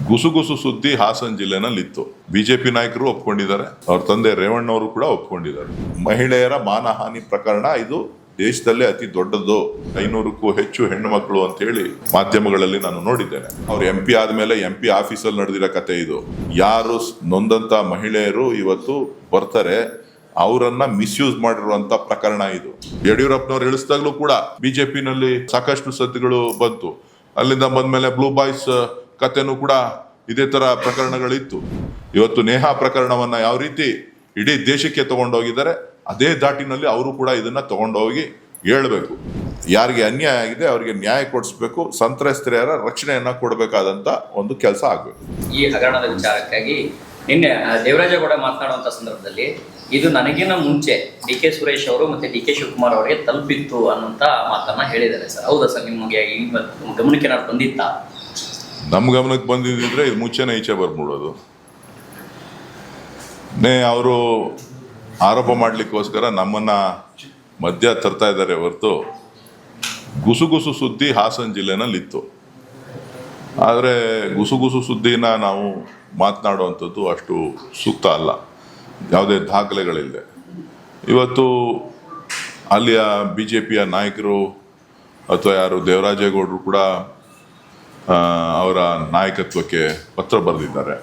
ಗುಸುಗುಸು ಸುದ್ದಿ ಹಾಸನ ಜಿಲ್ಲೆನಲ್ಲಿ ಇತ್ತು. ಬಿಜೆಪಿ ನಾಯಕರು ಒಪ್ಕೊಂಡಿದ್ದಾರೆ, ಅವ್ರ ತಂದೆ ರೇವಣ್ಣವರು ಕೂಡ ಒಪ್ಕೊಂಡಿದ್ದಾರೆ. ಮಹಿಳೆಯರ ಮಾನಹಾನಿ ಪ್ರಕರಣ ಇದು ದೇಶದಲ್ಲೇ ಅತಿ ದೊಡ್ಡದು. 500ಕ್ಕೂ ಹೆಚ್ಚು ಹೆಣ್ಣು ಮಕ್ಕಳು ಅಂತ ಹೇಳಿ ಮಾಧ್ಯಮಗಳಲ್ಲಿ ನಾನು ನೋಡಿದ್ದೇನೆ. ಅವ್ರು MP ಆದ್ಮೇಲೆ MP ಆಫೀಸಲ್ಲಿ ನಡೆದಿರೋ ಕತೆ ಇದು. ಯಾರು ನೊಂದಂತ ಮಹಿಳೆಯರು ಇವತ್ತು ಬರ್ತಾರೆ, ಅವರನ್ನ ಮಿಸ್ಯೂಸ್ ಮಾಡಿರುವಂತ ಪ್ರಕರಣ ಇದು. ಯಡಿಯೂರಪ್ಪನವ್ರು ಇಳಿಸಿದಾಗ್ಲೂ ಕೂಡ ಬಿಜೆಪಿನಲ್ಲಿ ಸಾಕಷ್ಟು ಸದ್ದುಗಳು ಬಂತು. ಅಲ್ಲಿಂದ ಬಂದ್ಮೇಲೆ ಬ್ಲೂ ಬಾಯ್ಸ್ ಕತೆನೂ ಕೂಡ ಇದೇ ತರ ಪ್ರಕರಣಗಳಿತ್ತು. ಇವತ್ತು ನೇಹಾ ಪ್ರಕರಣವನ್ನ ಯಾವ ರೀತಿ ಇಡೀ ದೇಶಕ್ಕೆ ತಗೊಂಡೋಗಿದ್ದಾರೆ, ಅದೇ ದಾಟಿನಲ್ಲಿ ಅವರು ಕೂಡ ಇದನ್ನ ತಗೊಂಡೋಗಿ ಹೇಳ್ಬೇಕು. ಯಾರಿಗೆ ಅನ್ಯಾಯ ಆಗಿದೆ ಅವರಿಗೆ ನ್ಯಾಯ ಕೊಡಿಸ್ಬೇಕು, ಸಂತ್ರಸ್ತೆಯರ ರಕ್ಷಣೆಯನ್ನ ಕೊಡಬೇಕಾದಂತ ಒಂದು ಕೆಲಸ ಆಗ್ಬೇಕು. ಈ ಹಗರಣದ ವಿಚಾರಕ್ಕಾಗಿ ನಿನ್ನೆ ದೇವರಾಜೇಗೌಡ ಮಾತನಾಡುವಂತ ಸಂದರ್ಭದಲ್ಲಿ ಇದು ನನಗಿನ ಮುಂಚೆ DK ಸುರೇಶ್ ಅವರು ಮತ್ತೆ DK ಶಿವಕುಮಾರ್ ಅವರಿಗೆ ತಲುಪಿತ್ತು ಅನ್ನೋಂತ ಮಾತನ್ನ ಹೇಳಿದ್ದಾರೆ ಸರ್. ಹೌದಾ ಸರ್, ನಿಮಗೆ ಗಮನಕ್ಕೆ ಏನಾದ್ರು ಬಂದಿತ್ತಾ? ನಮ್ಮ ಗಮನಕ್ಕೆ ಬಂದಿದ್ರೆ ಇದು ಮುಂಚೆನೇ ಈಚೆ ಬರ್ಬಿಡೋದು. ಅವರು ಆರೋಪ ಮಾಡ್ಲಿಕ್ಕೋಸ್ಕರ ನಮ್ಮನ್ನ ಮಧ್ಯ ತರ್ತಾ ಇದ್ದಾರೆ ಹೊರತು ಗುಸುಗುಸು ಸುದ್ದಿ ಹಾಸನ ಜಿಲ್ಲೆನಲ್ಲಿ ಇತ್ತು. ಆದರೆ ಗುಸುಗುಸು ಸುದ್ದಿನ ನಾವು ಮಾತನಾಡುವಂಥದ್ದು ಅಷ್ಟು ಸೂಕ್ತ ಅಲ್ಲ, ಯಾವುದೇ ದಾಖಲೆಗಳಿಲ್ಲದೆ. ಇವತ್ತು ಅಲ್ಲಿಯ BJPಯ ನಾಯಕರು ಅಥವಾ ಯಾರು ದೇವರಾಜೇಗೌಡರು ಕೂಡ ಅವರ ನಾಯಕತ್ವಕ್ಕೆ ಪತ್ರ ಬರೆದಿದ್ದಾರೆ.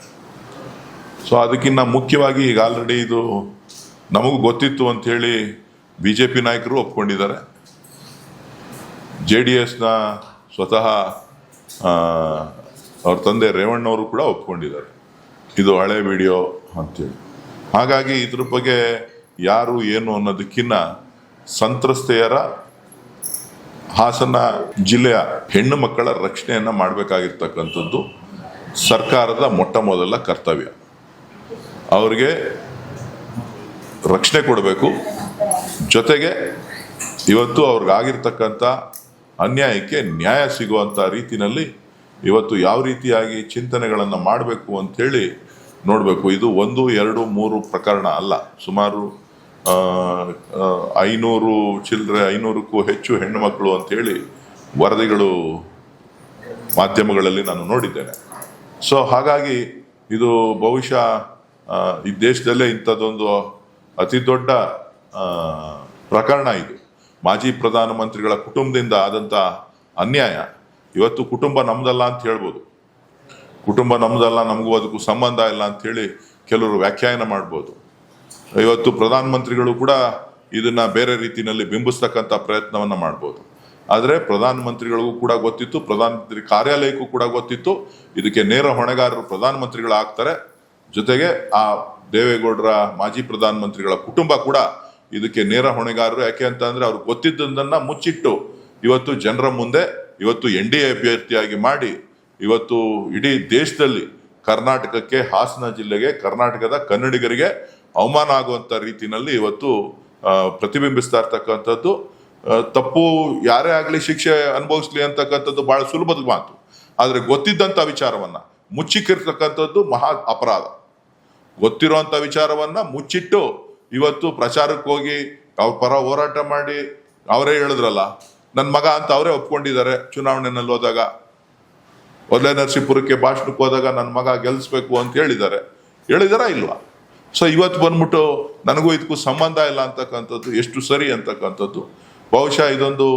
ಸೊ ಅದಕ್ಕಿಂತ ಮುಖ್ಯವಾಗಿ ಈಗ ಆಲ್ರೆಡಿ ಇದು ನಮಗೂ ಗೊತ್ತಿತ್ತು ಅಂಥೇಳಿ BJP ನಾಯಕರು ಒಪ್ಕೊಂಡಿದ್ದಾರೆ. JDSನ ಸ್ವತಃ ಅವ್ರ ತಂದೆ ರೇವಣ್ಣವರು ಕೂಡ ಒಪ್ಕೊಂಡಿದ್ದಾರೆ, ಇದು ಹಳೆ ವಿಡಿಯೋ ಅಂತೇಳಿ. ಹಾಗಾಗಿ ಇದ್ರ ಬಗ್ಗೆ ಯಾರು ಏನು ಅನ್ನೋದಕ್ಕಿಂತ ಸಂತ್ರಸ್ತೆಯರ ಹಾಸನ ಜಿಲ್ಲೆಯ ಹೆಣ್ಣು ಮಕ್ಕಳ ರಕ್ಷಣೆಯನ್ನ ಮಾಡಬೇಕಾಗಿರ್ತಕ್ಕಂಥದ್ದು ಸರ್ಕಾರದ ಮೊಟ್ಟ ಮೊದಲ ಕರ್ತವ್ಯ. ಅವ್ರಿಗೆ ರಕ್ಷಣೆ ಕೊಡಬೇಕು, ಜೊತೆಗೆ ಇವತ್ತು ಅವ್ರಿಗಾಗಿರ್ತಕ್ಕಂಥ ಅನ್ಯಾಯಕ್ಕೆ ನ್ಯಾಯ ಸಿಗುವಂಥ ರೀತಿಯಲ್ಲಿ ಇವತ್ತು ಯಾವ ರೀತಿಯಾಗಿ ಚಿಂತನೆಗಳನ್ನು ಮಾಡಬೇಕು ಅಂಥೇಳಿ ನೋಡಬೇಕು. ಇದು 1, 2, 3 ಪ್ರಕರಣ ಅಲ್ಲ, ಸುಮಾರು 500ಕ್ಕೂ ಹೆಚ್ಚು ಹೆಣ್ಣು ಮಕ್ಕಳು ಅಂಥೇಳಿ ವರದಿಗಳು ಮಾಧ್ಯಮಗಳಲ್ಲಿ ನಾನು ನೋಡಿದ್ದೇನೆ. ಸೊ ಹಾಗಾಗಿ ಇದು ಬಹುಶಃ ಈ ದೇಶದಲ್ಲೇ ಇಂಥದ್ದೊಂದು ಅತಿ ದೊಡ್ಡ ಪ್ರಕರಣ ಇದು. ಮಾಜಿ ಪ್ರಧಾನಮಂತ್ರಿಗಳ ಕುಟುಂಬದಿಂದ ಆದಂಥ ಅನ್ಯಾಯ. ಇವತ್ತು ಕುಟುಂಬ ನಮ್ದಲ್ಲ ಅಂತ ಹೇಳ್ಬೋದು, ಕುಟುಂಬ ನಮ್ದಲ್ಲ, ನಮಗೂ ಅದಕ್ಕೂ ಸಂಬಂಧ ಇಲ್ಲ ಅಂಥೇಳಿ ಕೆಲವರು ವ್ಯಾಖ್ಯಾನ ಮಾಡ್ಬೋದು. ಇವತ್ತು ಪ್ರಧಾನಮಂತ್ರಿಗಳು ಕೂಡ ಇದನ್ನ ಬೇರೆ ರೀತಿಯಲ್ಲಿ ಬಿಂಬಿಸ್ತಕ್ಕಂಥ ಪ್ರಯತ್ನವನ್ನ ಮಾಡ್ಬೋದು. ಆದರೆ ಪ್ರಧಾನಮಂತ್ರಿಗಳಿಗೂ ಕೂಡ ಗೊತ್ತಿತ್ತು, ಪ್ರಧಾನಮಂತ್ರಿ ಕಾರ್ಯಾಲಯಕ್ಕೂ ಕೂಡ ಗೊತ್ತಿತ್ತು, ಇದಕ್ಕೆ ನೇರ ಹೊಣೆಗಾರರು ಪ್ರಧಾನಮಂತ್ರಿಗಳು ಆಗ್ತಾರೆ. ಜೊತೆಗೆ ಆ ದೇವೇಗೌಡರ ಮಾಜಿ ಪ್ರಧಾನಮಂತ್ರಿಗಳ ಕುಟುಂಬ ಕೂಡ ಇದಕ್ಕೆ ನೇರ ಹೊಣೆಗಾರರು. ಯಾಕೆ ಅಂತ ಅಂದ್ರೆ ಅವ್ರಿಗೆ ಗೊತ್ತಿದ್ದದನ್ನ ಮುಚ್ಚಿಟ್ಟು ಇವತ್ತು ಜನರ ಮುಂದೆ ಇವತ್ತು NDA ಅಭ್ಯರ್ಥಿಯಾಗಿ ಮಾಡಿ ಇವತ್ತು ಇಡೀ ದೇಶದಲ್ಲಿ ಕರ್ನಾಟಕಕ್ಕೆ, ಹಾಸನ ಜಿಲ್ಲೆಗೆ, ಕರ್ನಾಟಕದ ಕನ್ನಡಿಗರಿಗೆ ಅವಮಾನ ಆಗುವಂತ ರೀತಿಯಲ್ಲಿ ಇವತ್ತು ಪ್ರತಿಬಿಂಬಿಸ್ತಾ ಇರ್ತಕ್ಕಂಥದ್ದು. ತಪ್ಪು ಯಾರೇ ಆಗ್ಲಿ ಶಿಕ್ಷೆ ಅನುಭವಿಸ್ಲಿ ಅಂತಕ್ಕಂಥದ್ದು ಬಹಳ ಸುಲಭದ ಮಾತು. ಆದ್ರೆ ಗೊತ್ತಿದ್ದಂತ ವಿಚಾರವನ್ನ ಮುಚ್ಚಿಕ್ಕಿರ್ತಕ್ಕಂಥದ್ದು ಮಹಾ ಅಪರಾಧ. ಗೊತ್ತಿರುವಂತ ವಿಚಾರವನ್ನ ಮುಚ್ಚಿಟ್ಟು ಇವತ್ತು ಪ್ರಚಾರಕ್ಕೆ ಹೋಗಿ ಅವ್ರ ಪರ ಹೋರಾಟ ಮಾಡಿ, ಅವರೇ ಹೇಳಿದ್ರಲ್ಲ, ನನ್ನ ಮಗ ಅಂತ ಅವರೇ ಒಪ್ಕೊಂಡಿದ್ದಾರೆ. ಚುನಾವಣೆಯಲ್ಲಿ ಹೋದಾಗ ಒಲೆ ನರಸೀಪುರಕ್ಕೆ ಭಾಷಣಕ್ಕೆ ಹೋದಾಗ ನನ್ನ ಮಗ ಗೆಲ್ಲಿಸ್ಬೇಕು ಅಂತ ಹೇಳಿದಾರಾ ಇಲ್ವಾ? ಸೊ ಇವತ್ತು ಬಂದ್ಬಿಟ್ಟು ನನಗೂ ಇದಕ್ಕೂ ಸಂಬಂಧ ಇಲ್ಲ ಅಂತಕ್ಕಂಥದ್ದು ಎಷ್ಟು ಸರಿ ಅಂತಕ್ಕಂಥದ್ದು. ಬಹುಶಃ ಇದೊಂದು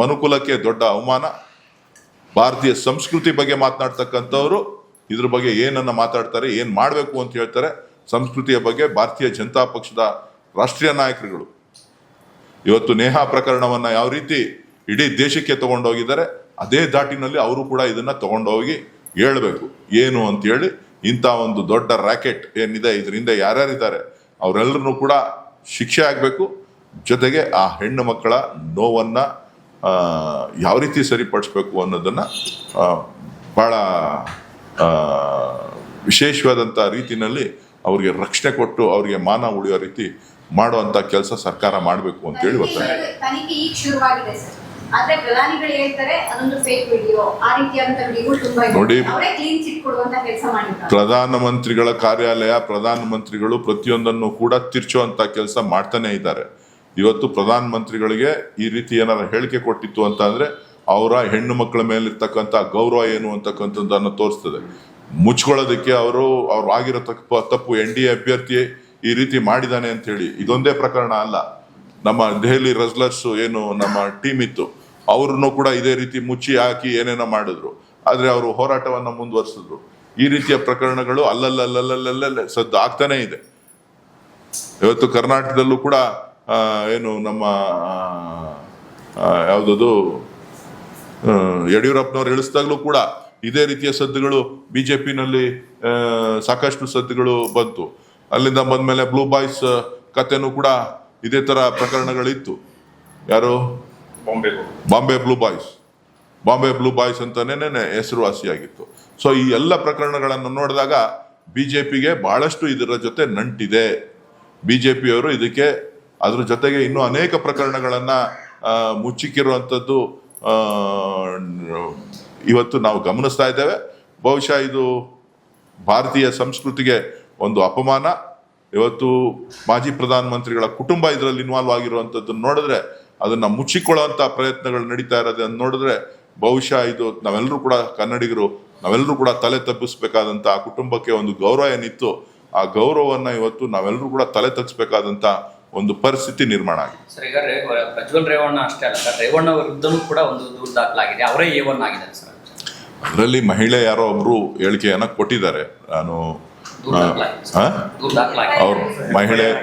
ಮನುಕುಲಕ್ಕೆ ದೊಡ್ಡ ಅವಮಾನ. ಭಾರತೀಯ ಸಂಸ್ಕೃತಿ ಬಗ್ಗೆ ಮಾತನಾಡ್ತಕ್ಕಂಥವ್ರು ಇದ್ರ ಬಗ್ಗೆ ಏನನ್ನ ಮಾತಾಡ್ತಾರೆ, ಏನ್ ಮಾಡಬೇಕು ಅಂತ ಹೇಳ್ತಾರೆ, ಸಂಸ್ಕೃತಿಯ ಬಗ್ಗೆ ಭಾರತೀಯ ಜನತಾ ಪಕ್ಷದ ರಾಷ್ಟ್ರೀಯ ನಾಯಕರುಗಳು ಇವತ್ತು ನೇಹಾ ಪ್ರಕರಣವನ್ನ ಯಾವ ರೀತಿ ಇಡೀ ದೇಶಕ್ಕೆ ತಗೊಂಡೋಗಿದ್ದಾರೆ, ಅದೇ ದಾಟಿನಲ್ಲಿ ಅವರು ಕೂಡ ಇದನ್ನ ತಗೊಂಡೋಗಿ ಹೇಳ್ಬೇಕು ಏನು ಅಂತ ಹೇಳಿ. ಇಂಥ ಒಂದು ದೊಡ್ಡ ರ್ಯಾಕೆಟ್ ಏನಿದೆ, ಇದರಿಂದ ಯಾರ್ಯಾರಿದ್ದಾರೆ ಅವರೆಲ್ಲರೂ ಕೂಡ ಶಿಕ್ಷೆ ಆಗಬೇಕು. ಜೊತೆಗೆ ಆ ಹೆಣ್ಣು ಮಕ್ಕಳ ನೋವನ್ನ ಯಾವ ರೀತಿ ಸರಿಪಡಿಸ್ಬೇಕು ಅನ್ನೋದನ್ನ ಬಹಳ ವಿಶೇಷವಾದಂಥ ರೀತಿಯಲ್ಲಿ ಅವ್ರಿಗೆ ರಕ್ಷಣೆ ಕೊಟ್ಟು ಅವ್ರಿಗೆ ಮಾನ ಉಳಿಯೋ ರೀತಿ ಮಾಡುವಂತ ಕೆಲಸ ಸರ್ಕಾರ ಮಾಡಬೇಕು ಅಂತ ಹೇಳಿ ಒತ್ತಾಯ. ನೋಡಿ, ಪ್ರಧಾನಮಂತ್ರಿಗಳ ಕಾರ್ಯಾಲಯ, ಪ್ರಧಾನಮಂತ್ರಿಗಳು ಪ್ರತಿಯೊಂದನ್ನು ಕೂಡ ತಿರ್ಚುವಂತ ಕೆಲಸ ಮಾಡ್ತಾನೆ ಇದ್ದಾರೆ. ಇವತ್ತು ಪ್ರಧಾನಮಂತ್ರಿಗಳಿಗೆ ಈ ರೀತಿ ಏನಾದ್ರು ಹೇಳಿಕೆ ಕೊಟ್ಟಿತ್ತು ಅಂತ ಅಂದ್ರೆ ಅವರ ಹೆಣ್ಣು ಮಕ್ಕಳ ಮೇಲಿರ್ತಕ್ಕಂಥ ಗೌರವ ಏನು ಅಂತಕ್ಕಂಥದ್ದನ್ನು ತೋರಿಸ್ತದೆ. ಮುಚ್ಕೊಳ್ಳೋದಕ್ಕೆ ಅವ್ರು ಆಗಿರೋ ತಪ್ಪು NDA ಅಭ್ಯರ್ಥಿ ಈ ರೀತಿ ಮಾಡಿದಾನೆ ಅಂತ ಹೇಳಿ ಇದೊಂದೇ ಪ್ರಕರಣ ಅಲ್ಲ. ನಮ್ಮ ದೆಹಲಿ ರಸ್ಲರ್ಸ್ ಏನು ನಮ್ಮ ಟೀಮ್ ಇತ್ತು, ಅವ್ರನ್ನು ಕೂಡ ಇದೇ ರೀತಿ ಮುಚ್ಚಿ ಹಾಕಿ ಏನೇನೋ ಮಾಡಿದ್ರು. ಆದ್ರೆ ಅವರು ಹೋರಾಟವನ್ನ ಮುಂದುವರಿಸಿದ್ರು. ಈ ರೀತಿಯ ಪ್ರಕರಣಗಳು ಅಲ್ಲಲ್ಲೇ ಸದ್ದು ಆಗ್ತಾನೆ ಇದೆ. ಇವತ್ತು ಕರ್ನಾಟಕದಲ್ಲೂ ಕೂಡ ಏನು ನಮ್ಮ ಯಾವುದದು ಯಡಿಯೂರಪ್ಪನವ್ರು ಇಳಿಸಿದಾಗಲೂ ಕೂಡ ಇದೇ ರೀತಿಯ ಸದ್ದುಗಳು ಬಿಜೆಪಿನಲ್ಲಿ ಸಾಕಷ್ಟು ಸದ್ದುಗಳು ಬಂತು. ಅಲ್ಲಿಂದ ಬಂದ್ಮೇಲೆ ಬ್ಲೂ ಬಾಯ್ಸ್ ಕಥೆನೂ ಕೂಡ ಇದೇ ತರ ಪ್ರಕರಣಗಳಿತ್ತು. ಯಾರು? ಬಾಂಬೆ ಬ್ಲೂ ಬಾಯ್ಸ್ ಅಂತಾನೆ ಹೆಸರುವಾಸಿಯಾಗಿತ್ತು. ಸೊ ಈ ಎಲ್ಲ ಪ್ರಕರಣಗಳನ್ನು ನೋಡಿದಾಗ ಬಿಜೆಪಿಗೆ ಬಹಳಷ್ಟು ಇದರ ಜೊತೆ ನಂಟಿದೆ. ಬಿಜೆಪಿಯವರು ಇದಕ್ಕೆ ಅದ್ರ ಜೊತೆಗೆ ಇನ್ನೂ ಅನೇಕ ಪ್ರಕರಣಗಳನ್ನ ಮುಚ್ಚಿಕ್ಕಿರುವಂಥದ್ದು ಇವತ್ತು ನಾವು ಗಮನಿಸ್ತಾ ಇದ್ದೇವೆ. ಬಹುಶಃ ಇದು ಭಾರತೀಯ ಸಂಸ್ಕೃತಿಗೆ ಒಂದು ಅಪಮಾನ. ಇವತ್ತು ಮಾಜಿ ಪ್ರಧಾನಮಂತ್ರಿಗಳ ಕುಟುಂಬ ಇದರಲ್ಲಿ ಇನ್ವಾಲ್ವ್ ಆಗಿರುವಂಥದ್ದನ್ನು ನೋಡಿದ್ರೆ, ಅದನ್ನ ಮುಚ್ಚಿಕೊಳ್ಳುವಂತ ಪ್ರಯತ್ನಗಳು ನಡೀತಾ ಇರೋದನ್ನ ನೋಡಿದ್ರೆ ಬಹುಶಃ ಇದು ನಾವೆಲ್ಲರೂ ಕೂಡ ಕನ್ನಡಿಗರು ನಾವೆಲ್ಲರೂ ಕೂಡ ತಲೆ ತಪ್ಪಿಸ್ಬೇಕಾದಂತ ಆ ಕುಟುಂಬಕ್ಕೆ ಒಂದು ಗೌರವ ಏನಿತ್ತು, ಆ ಗೌರವವನ್ನ ಇವತ್ತು ನಾವೆಲ್ಲರೂ ಕೂಡ ತಲೆ ತಗ್ಸ್ಬೇಕಾದಂತ ಒಂದು ಪರಿಸ್ಥಿತಿ ನಿರ್ಮಾಣ ಆಗಿದೆ. ಸರ್, ಈಗ ಪ್ರಜ್ವಲ್ ರೇವಣ್ಣ ಅಷ್ಟೇ ಅಲ್ಲ ಸರ್, ರೇವಣ್ಣ ವಿರುದ್ಧನೂ ಕೂಡ ಒಂದು ದೂರು ದಾಖಲಾಗಿದೆ. ಅವರೇ A1 ಆಗಿದ್ದಾರೆ ಸರ್. ಅದರಲ್ಲಿ ಮಹಿಳೆ ಯಾರೋ ಒಬ್ರು ಹೇಳಿಕೆಯನ್ನ ಕೊಟ್ಟಿದ್ದಾರೆ. ನಾನು ಅವರು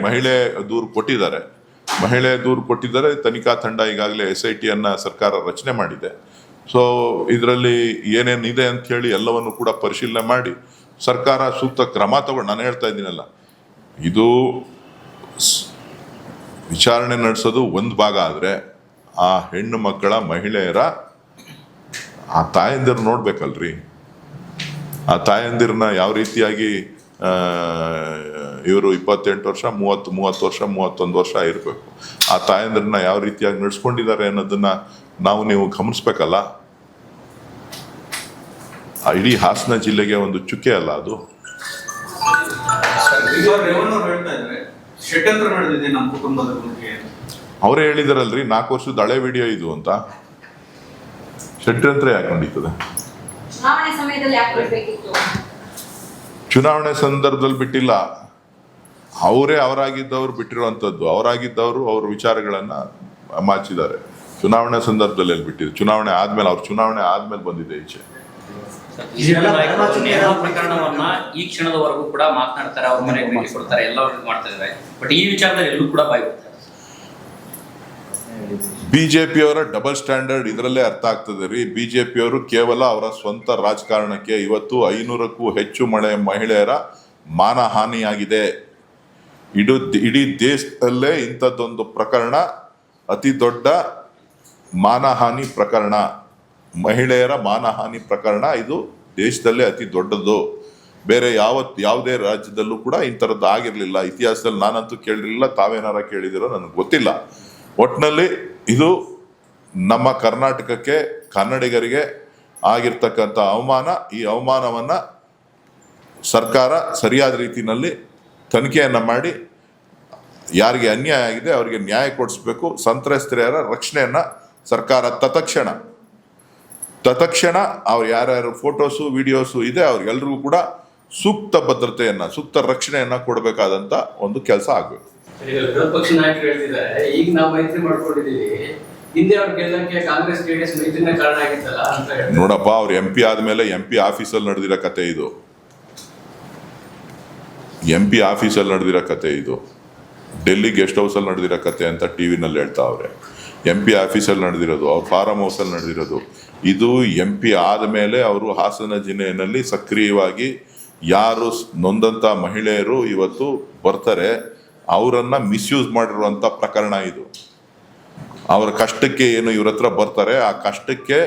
ಮಹಿಳೆ ದೂರು ಕೊಟ್ಟಿದ್ದಾರೆ. ತನಿಖಾ ತಂಡ ಈಗಾಗಲೇ SIT ಅನ್ನ ಸರ್ಕಾರ ರಚನೆ ಮಾಡಿದೆ. ಸೊ ಇದರಲ್ಲಿ ಏನೇನಿದೆ ಅಂತ ಹೇಳಿ ಎಲ್ಲವನ್ನು ಕೂಡ ಪರಿಶೀಲನೆ ಮಾಡಿ ಸರ್ಕಾರ ಸೂಕ್ತ ಕ್ರಮ ತಗೊಂಡು, ನಾನು ಹೇಳ್ತಾ ಇದ್ದೀನಲ್ಲ, ಇದು ವಿಚಾರಣೆ ನಡೆಸೋದು ಒಂದು ಭಾಗ ಆದ್ರೆ ಆ ಹೆಣ್ಣು ಮಕ್ಕಳ ಮಹಿಳೆಯರ ಆ ತಾಯಂದಿರು ನೋಡ್ಬೇಕಲ್ರಿ. ಆ ತಾಯಂದಿರನ್ನ ಯಾವ ರೀತಿಯಾಗಿ ಇವರು 28 ವರ್ಷ 30 ವರ್ಷ 31 ವರ್ಷ ಇರಬೇಕು, ಆ ತಾಯಂದಿರನ್ನ ಯಾವ ರೀತಿಯಾಗಿ ನಡೆಸ್ಕೊಂಡಿದ್ದಾರೆ ಅನ್ನೋದನ್ನ ನೀವು ಗಮನಿಸ್ಬೇಕಲ್ಲ. ಇಡೀ ಹಾಸನ ಜಿಲ್ಲೆಗೆ ಒಂದು ಚುಕ್ಕೆ ಅಲ್ಲ ಅದು. ಅವರೇ ಹೇಳಿದಾರಲ್ರಿ 4 ವರ್ಷದ ಹಳೆ ವಿಡಿಯೋ ಇದು ಅಂತ. ಷಡ್ಯಂತ್ರ ಯಾಕೆ ನಡೀತದೆ? ಚುನಾವಣೆ ಸಂದರ್ಭದಲ್ಲಿ ಬಿಟ್ಟಿಲ್ಲ, ಅವರಾಗಿದ್ದವ್ರು ಬಿಟ್ಟಿರುವಂತದ್ದು. ಅವರಾಗಿದ್ದವರು ಅವ್ರ ವಿಚಾರಗಳನ್ನ ಮಾಚಿದ್ದಾರೆ. ಚುನಾವಣೆ ಸಂದರ್ಭದಲ್ಲಿ ಎಲ್ಲಿ ಬಿಟ್ಟಿದ್ರು? ಚುನಾವಣೆ ಆದ್ಮೇಲೆ ಬಂದಿದೆ ಈಚೆ. ಪ್ರಕರಣವನ್ನ ಈ ಕ್ಷಣದವರೆಗೂ ಕೂಡ ಮಾತನಾಡ್ತಾರೆ, ಅವ್ರ ಮನೆಗೆ ಭೇಟಿ ಕೊಡ್ತಾರೆ, ಎಲ್ಲರೂ ಮಾಡ್ತಾ ಇದ್ದಾರೆ. ಬಟ್ ಈ ವಿಚಾರದಲ್ಲಿ ಎಲ್ಲೂ ಕೂಡ ಬಾಯಿ ಬಿಡ್ತಾರೆ. ಬಿಜೆಪಿಯವರ ಡಬಲ್ ಸ್ಟ್ಯಾಂಡರ್ಡ್ ಇದರಲ್ಲೇ ಅರ್ಥ ಆಗ್ತದೆ ರೀ. ಬಿಜೆಪಿಯವರು ಕೇವಲ ಅವರ ಸ್ವಂತ ರಾಜಕಾರಣಕ್ಕೆ ಇವತ್ತು 500ಕ್ಕೂ ಹೆಚ್ಚು ಮಹಿಳೆಯರ ಮಾನಹಾನಿಯಾಗಿದೆ. ಇಡೀ ದೇಶದಲ್ಲೇ ಇಂಥದ್ದೊಂದು ಪ್ರಕರಣ ಅತಿ ದೊಡ್ಡ ಮಾನಹಾನಿ ಪ್ರಕರಣ, ಮಹಿಳೆಯರ ಮಾನಹಾನಿ ಪ್ರಕರಣ. ಇದು ದೇಶದಲ್ಲೇ ಅತಿ ದೊಡ್ಡದು. ಬೇರೆ ಯಾವುದೇ ರಾಜ್ಯದಲ್ಲೂ ಕೂಡ ಇಂಥರದ್ದು ಆಗಿರ್ಲಿಲ್ಲ. ಇತಿಹಾಸದಲ್ಲಿ ನಾನಂತೂ ಕೇಳಿರಲಿಲ್ಲ, ತಾವೇನಾರ ಕೇಳಿದಿರೋ ನನಗೆ ಗೊತ್ತಿಲ್ಲ. ಒಟ್ಟಿನಲ್ಲಿ ಇದು ನಮ್ಮ ಕರ್ನಾಟಕಕ್ಕೆ, ಕನ್ನಡಿಗರಿಗೆ ಆಗಿರ್ತಕ್ಕಂಥ ಅವಮಾನ. ಈ ಅವಮಾನವನ್ನ ಸರ್ಕಾರ ಸರಿಯಾದ ರೀತಿಯಲ್ಲಿ ತನಿಖೆಯನ್ನ ಮಾಡಿ ಯಾರಿಗೆ ಅನ್ಯಾಯ ಆಗಿದೆ ಅವರಿಗೆ ನ್ಯಾಯ ಕೊಡಿಸ್ಬೇಕು. ಸಂತ್ರಸ್ತೆಯರ ರಕ್ಷಣೆಯನ್ನ ಸರ್ಕಾರ ತತ್ಕ್ಷಣ ಅವ್ರು ಯಾರ್ಯಾರು ಫೋಟೋಸು ವಿಡಿಯೋಸು ಇದೆ ಅವ್ರಿಗೆಲ್ರಿಗೂ ಕೂಡ ಸೂಕ್ತ ಭದ್ರತೆಯನ್ನ, ಸೂಕ್ತ ರಕ್ಷಣೆಯನ್ನ ಕೊಡಬೇಕಾದಂತ ಒಂದು ಕೆಲಸ ಆಗ್ಬೇಕು. ವಿರೋಧ ಪಕ್ಷ ನಾಯಕರು ಹೇಳ್ತಿದ್ದಾರೆ, ಈಗ ನಾವು ಮೈತ್ರಿ ಮಾಡ್ಕೊಂಡಿದೀವಿ, ಹಿಂದೆ ಅವ್ರು ಗೆಲ್ಲಕ್ಕೆ ಕಾಂಗ್ರೆಸ್ JDS ಮೈತ್ರಿನ ಕಾರಣ ಆಗಿತ್ತಲ್ಲ ಅಂತ ಹೇಳಿ. ನೋಡಪ್ಪ, ಅವ್ರು MP ಆದ್ಮೇಲೆ MP ಆಫೀಸಲ್ಲಿ ನಡೆದಿರೋ ಕತೆ ಇದು. MP ಆಫೀಸಲ್ಲಿ ನಡೆದಿರೋ ಕತೆ ಇದು. ಡೆಲ್ಲಿ ಗೆಸ್ಟ್ ಹೌಸಲ್ಲಿ ನಡೆದಿರೋ ಕತೆ ಅಂತ TV-ನಲ್ಲಿ ಹೇಳ್ತಾ ಅವ್ರೆ. MP ಆಫೀಸಲ್ಲಿ ನಡೆದಿರೋದು, ಅವ್ರ ಫಾರಂ ಹೌಸಲ್ಲಿ ನಡೆದಿರೋದು. ಇದು MP ಆದಮೇಲೆ ಅವರು ಹಾಸನ ಜಿಲ್ಲೆಯಲ್ಲಿ ಸಕ್ರಿಯವಾಗಿ ಯಾರು ನೊಂದಂತ ಮಹಿಳೆಯರು ಇವತ್ತು ಬರ್ತಾರೆ ಅವರನ್ನ ಮಿಸ್ಯೂಸ್ ಮಾಡಿರುವಂತ ಪ್ರಕರಣ ಇದು. ಅವರ ಕಷ್ಟಕ್ಕೆ ಏನು ಇವ್ರ ಹತ್ರ ಬರ್ತಾರೆ, ಆ ಕಷ್ಟಕ್ಕೆ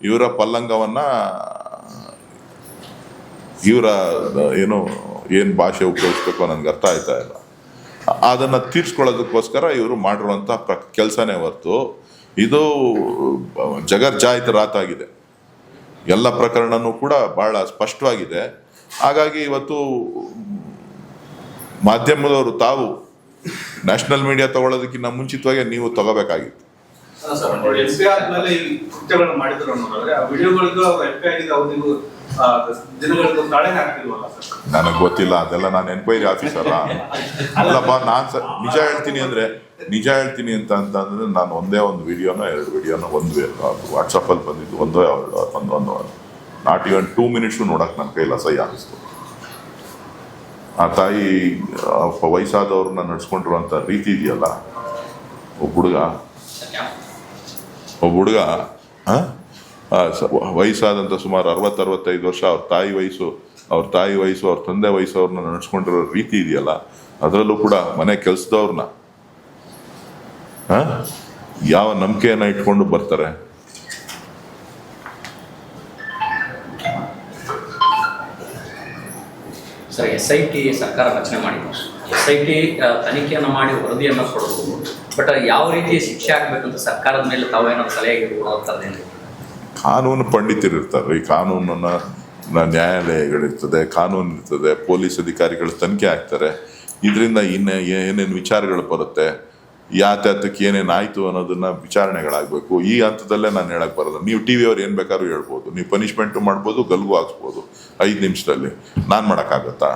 ಇವರ ಪಲ್ಲಂಗವನ್ನ ಇವರ ಏನು ಭಾಷೆ ಉಪಯೋಗಿಸ್ಬೇಕು ನನಗೆ ಅರ್ಥ ಆಯ್ತಾ ಇಲ್ಲ, ಅದನ್ನ ತೀರ್ಸ್ಕೊಳ್ಳೋದಕ್ಕೋಸ್ಕರ ಇವರು ಮಾಡಿರುವಂತ ಕೆಲಸನೇ ಹೊರತು ಇದು ಜಗಜ್ಜಾಹಿರಾತಾಗಿದೆ. ಎಲ್ಲ ಪ್ರಕರಣನೂ ಕೂಡ ಬಹಳ ಸ್ಪಷ್ಟವಾಗಿದೆ. ಹಾಗಾಗಿ ಇವತ್ತು ಮಾಧ್ಯಮದವರು ತಾವು ನ್ಯಾಷನಲ್ ಮೀಡಿಯಾ ತಗೊಳ್ಳೋದಕ್ಕಿಂತ ಮುಂಚಿತವಾಗಿ ನೀವು ತಗೋಬೇಕಾಗಿತ್ತು. ಎಸ್ ಪಿ ಆದ್ಮೇಲೆ ಈ ಕೃತ್ಯಗಳನ್ನ ಮಾಡಿದ್ರು ಅನ್ನೋದಾದ್ರೆ ಆ ವಿಡಿಯೋಗಳಿಗೂ ಅವ್ರು ಎಸ್ ಪಿ ಆಗಿದೆ ಅವ್ರಿಗೂ ದಿನಗಳಿಗೂ ತಾಳೆನೇ ಆಗ್ತಿಲ್ವಲ್ಲ ಸರ್? ನನಗೆ ಗೊತ್ತಿಲ್ಲ, ಅದೆಲ್ಲ ನಾನು ಎನ್ಕ್ವೈರಿ ಆಫೀಸರ ಅಲ್ಲಪ್ಪ. ನಾನು ನಿಜ ಹೇಳ್ತೀನಿ ಅಂತಂದ್ರೆ ನಾನು ಒಂದೇ ಒಂದು ವಿಡಿಯೋನ 2 ವಿಡಿಯೋನ ಒಂದು ವಾಟ್ಸಪ್ಪಲ್ಲಿ ಬಂದಿದ್ದು ಒಂದು ನಾಟ್ ಇವನ್ 2 ಮಿನಿಟ್ಸು ನೋಡಕ್ಕೆ ನನ್ನ ಕೈಲಿ ಅಸಹ್ಯ ಅನ್ನಿಸ್ತು. ಆ ತಾಯಿ ವಯಸ್ಸಾದವ್ರನ್ನ ನಡ್ಸ್ಕೊಂಡಿರುವಂಥ ರೀತಿ ಇದೆಯಲ್ಲ, ಒಬ್ಬ ಹುಡುಗ ವಯಸ್ಸಾದಂಥ ಸುಮಾರು 60-65 ವರ್ಷ, ಅವ್ರ ತಾಯಿ ವಯಸ್ಸು ಅವ್ರ ತಂದೆ ವಯಸ್ಸು ಅವ್ರನ್ನ ನಡ್ಸ್ಕೊಂಡಿರೋ ರೀತಿ ಇದೆಯಲ್ಲ, ಅದರಲ್ಲೂ ಕೂಡ ಮನೆ ಕೆಲಸದವ್ರನ್ನ ಯಾವ ನಂಬಿಕೆಯನ್ನ ಇಟ್ಕೊಂಡು ಬರ್ತಾರೆ? ಸರ್, SIT ಸರ್ಕಾರ ರಚನೆ ಮಾಡಿದ್ರು. SIT ತನಿಖೆಯನ್ನು ಮಾಡಿ ವರದಿಯನ್ನು ಕೊಡಬಹುದು. ಬಟ್ ಯಾವ ರೀತಿ ಶಿಕ್ಷೆ ಆಗ್ಬೇಕಂತ ಸರ್ಕಾರದ ಮೇಲೆ ತಾವೇನಾದ್ರು ಸಲಹೆ ಕೊಡ್ತಾರೇನು? ಕಾನೂನು ಪಂಡಿತರಿರ್ತಾರೆ, ಈ ಕಾನೂನನ್ನ ನ್ಯಾಯಾಲಯಗಳಿರ್ತದೆ, ಕಾನೂನು ಇರ್ತದೆ, ಪೊಲೀಸ್ ಅಧಿಕಾರಿಗಳು ತನಿಖೆ ಆಗ್ತಾರೆ. ಇದರಿಂದ ಏನೇನು ವಿಚಾರಗಳು ಬರುತ್ತೆ, ಯಾತ್ಯಾತಕ್ಕೆ ಏನೇನು ಆಯಿತು ಅನ್ನೋದನ್ನ ವಿಚಾರಣೆಗಳಾಗಬೇಕು. ಈ ಹಂತದಲ್ಲೇ ನಾನು ಹೇಳಕ್ ಬರೋದು. ನೀವು TV ಅವ್ರು ಏನು ಬೇಕಾದ್ರೂ ಹೇಳ್ಬೋದು, ನೀವು ಪನಿಷ್ಮೆಂಟು ಮಾಡ್ಬೋದು, ಗಲ್ಗೂ ಹಾಕ್ಸ್ಬೋದು 5 ನಿಮಿಷದಲ್ಲಿ. ನಾನು ಮಾಡೋಕ್ಕಾಗತ್ತಾ?